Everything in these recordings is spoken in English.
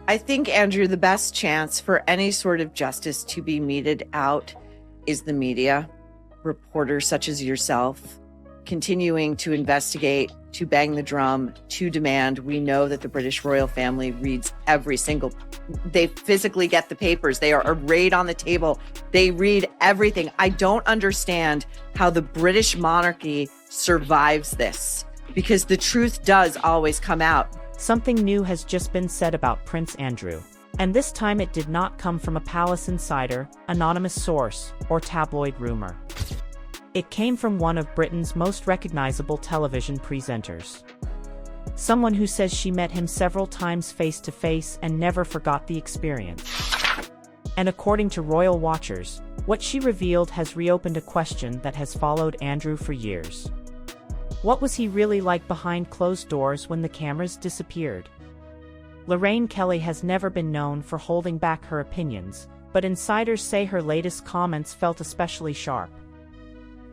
I think, Andrew, the best chance for any sort of justice to be meted out is the media, reporters such as yourself, continuing to investigate, to bang the drum, to demand. We know that the British royal family reads they physically get the papers. They are arrayed on the table. They read everything. I don't understand how the British monarchy survives this, because the truth does always come out. Something new has just been said about Prince Andrew. And this time it did not come from a palace insider, anonymous source, or tabloid rumor. It came from one of Britain's most recognizable television presenters. Someone who says she met him several times face to face and never forgot the experience. And according to royal watchers, what she revealed has reopened a question that has followed Andrew for years. What was he really like behind closed doors when the cameras disappeared? Lorraine Kelly has never been known for holding back her opinions, but insiders say her latest comments felt especially sharp.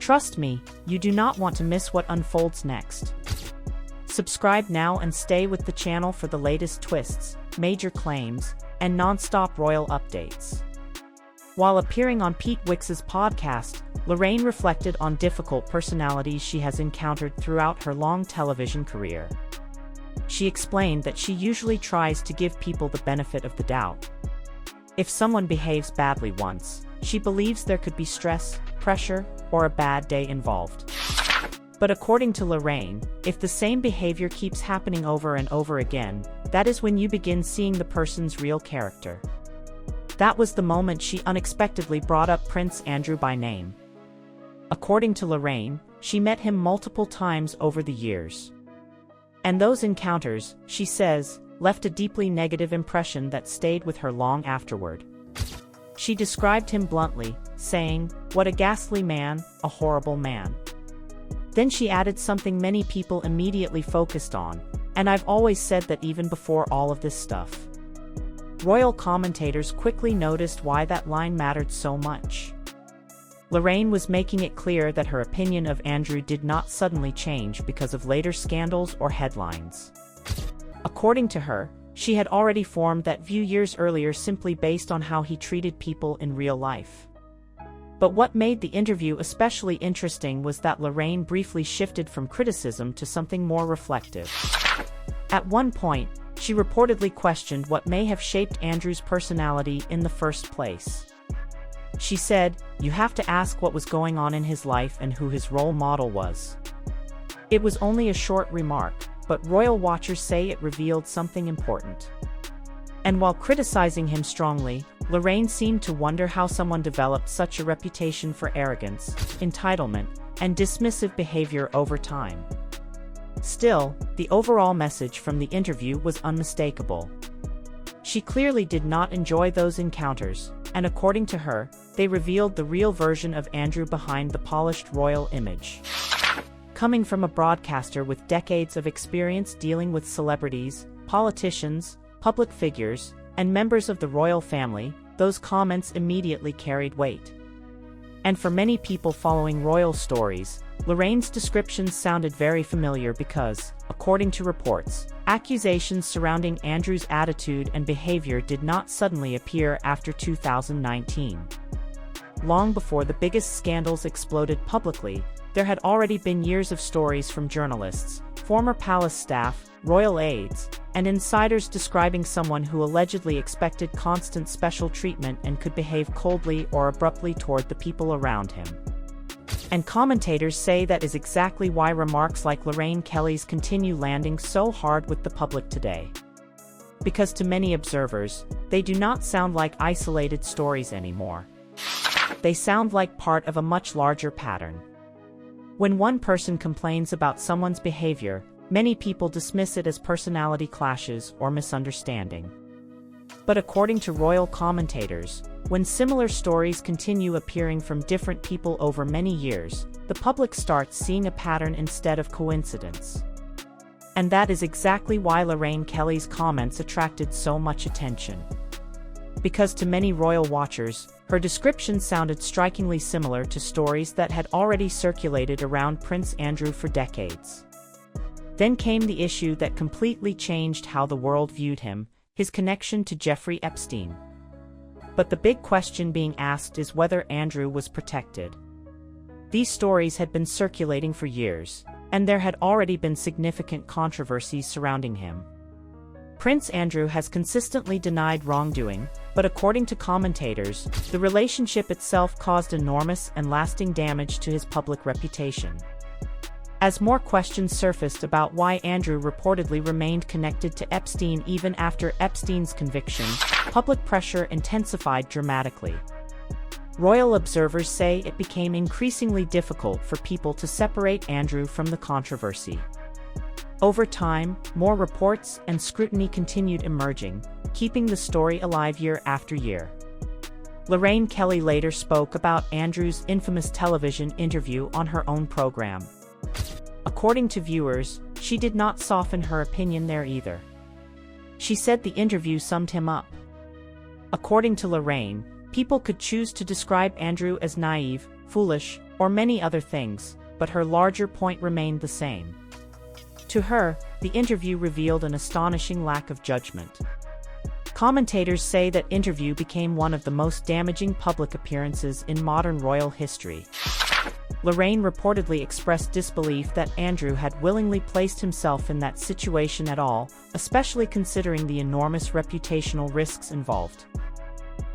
Trust me, you do not want to miss what unfolds next. Subscribe now and stay with the channel for the latest twists, major claims, and non-stop royal updates. While appearing on Pete Wicks' podcast, Lorraine reflected on difficult personalities she has encountered throughout her long television career. She explained that she usually tries to give people the benefit of the doubt. If someone behaves badly once, she believes there could be stress, pressure, or a bad day involved. But according to Lorraine, if the same behavior keeps happening over and over again, that is when you begin seeing the person's real character. That was the moment she unexpectedly brought up Prince Andrew by name. According to Lorraine, she met him multiple times over the years. And those encounters, she says, left a deeply negative impression that stayed with her long afterward. She described him bluntly, saying, "What a ghastly man, a horrible man." Then she added something many people immediately focused on, and I've always said that even before all of this stuff. Royal commentators quickly noticed why that line mattered so much. Lorraine was making it clear that her opinion of Andrew did not suddenly change because of later scandals or headlines. According to her, she had already formed that view years earlier simply based on how he treated people in real life. But what made the interview especially interesting was that Lorraine briefly shifted from criticism to something more reflective. At one point, she reportedly questioned what may have shaped Andrew's personality in the first place. She said, "You have to ask what was going on in his life and who his role model was." It was only a short remark, but royal watchers say it revealed something important. And while criticizing him strongly, Lorraine seemed to wonder how someone developed such a reputation for arrogance, entitlement, and dismissive behavior over time. Still, the overall message from the interview was unmistakable. She clearly did not enjoy those encounters, and according to her, they revealed the real version of Andrew behind the polished royal image. Coming from a broadcaster with decades of experience dealing with celebrities, politicians, public figures, and members of the royal family, those comments immediately carried weight. And for many people following royal stories, Lorraine's descriptions sounded very familiar because, according to reports, accusations surrounding Andrew's attitude and behavior did not suddenly appear after 2019. Long before the biggest scandals exploded publicly, there had already been years of stories from journalists, former palace staff, royal aides, and insiders describing someone who allegedly expected constant special treatment and could behave coldly or abruptly toward the people around him. And commentators say that is exactly why remarks like Lorraine Kelly's continue landing so hard with the public today. Because to many observers, they do not sound like isolated stories anymore. They sound like part of a much larger pattern. When one person complains about someone's behavior, many people dismiss it as personality clashes or misunderstanding. But according to royal commentators, when similar stories continue appearing from different people over many years, the public starts seeing a pattern instead of coincidence. And that is exactly why Lorraine Kelly's comments attracted so much attention. Because to many royal watchers, her description sounded strikingly similar to stories that had already circulated around Prince Andrew for decades. Then came the issue that completely changed how the world viewed him, his connection to Jeffrey Epstein. But the big question being asked is whether Andrew was protected. These stories had been circulating for years, and there had already been significant controversies surrounding him. Prince Andrew has consistently denied wrongdoing, but according to commentators, the relationship itself caused enormous and lasting damage to his public reputation. As more questions surfaced about why Andrew reportedly remained connected to Epstein even after Epstein's conviction, public pressure intensified dramatically. Royal observers say it became increasingly difficult for people to separate Andrew from the controversy. Over time, more reports and scrutiny continued emerging, keeping the story alive year after year. Lorraine Kelly later spoke about Andrew's infamous television interview on her own program. According to viewers, she did not soften her opinion there either. She said the interview summed him up. According to Lorraine, people could choose to describe Andrew as naive, foolish, or many other things, but her larger point remained the same. To her, the interview revealed an astonishing lack of judgment. Commentators say that interview became one of the most damaging public appearances in modern royal history. Lorraine reportedly expressed disbelief that Andrew had willingly placed himself in that situation at all, especially considering the enormous reputational risks involved.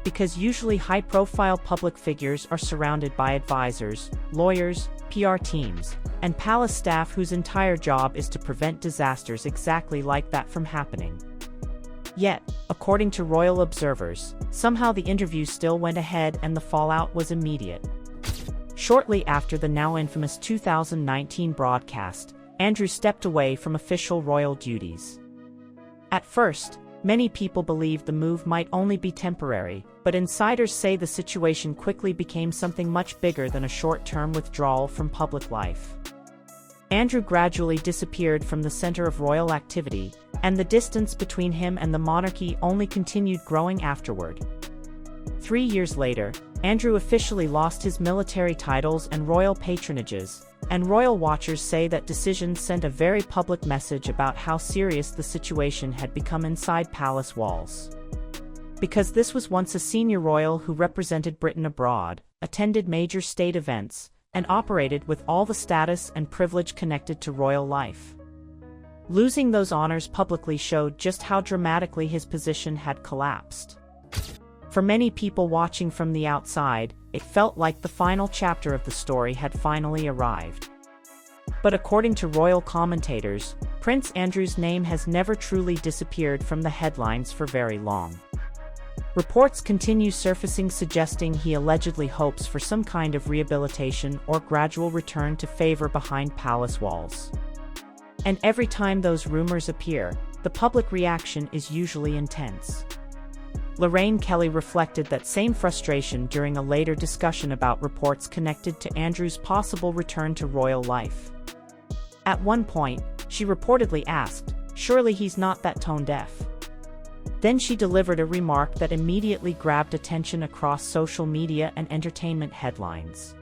Because usually high-profile public figures are surrounded by advisors, lawyers, PR teams, and palace staff whose entire job is to prevent disasters exactly like that from happening. Yet, according to royal observers, somehow the interview still went ahead and the fallout was immediate. Shortly after the now infamous 2019 broadcast, Andrew stepped away from official royal duties. At first, many people believed the move might only be temporary, but insiders say the situation quickly became something much bigger than a short-term withdrawal from public life. Andrew gradually disappeared from the center of royal activity, and the distance between him and the monarchy only continued growing afterward. 3 years later, Andrew officially lost his military titles and royal patronages, and royal watchers say that decision sent a very public message about how serious the situation had become inside palace walls. Because this was once a senior royal who represented Britain abroad, attended major state events, and operated with all the status and privilege connected to royal life. Losing those honors publicly showed just how dramatically his position had collapsed. For many people watching from the outside, it felt like the final chapter of the story had finally arrived. But according to royal commentators, Prince Andrew's name has never truly disappeared from the headlines for very long. Reports continue surfacing suggesting he allegedly hopes for some kind of rehabilitation or gradual return to favor behind palace walls. And every time those rumors appear, the public reaction is usually intense. Lorraine Kelly reflected that same frustration during a later discussion about reports connected to Andrew's possible return to royal life. At one point, she reportedly asked, "Surely he's not that tone-deaf?" Then she delivered a remark that immediately grabbed attention across social media and entertainment headlines.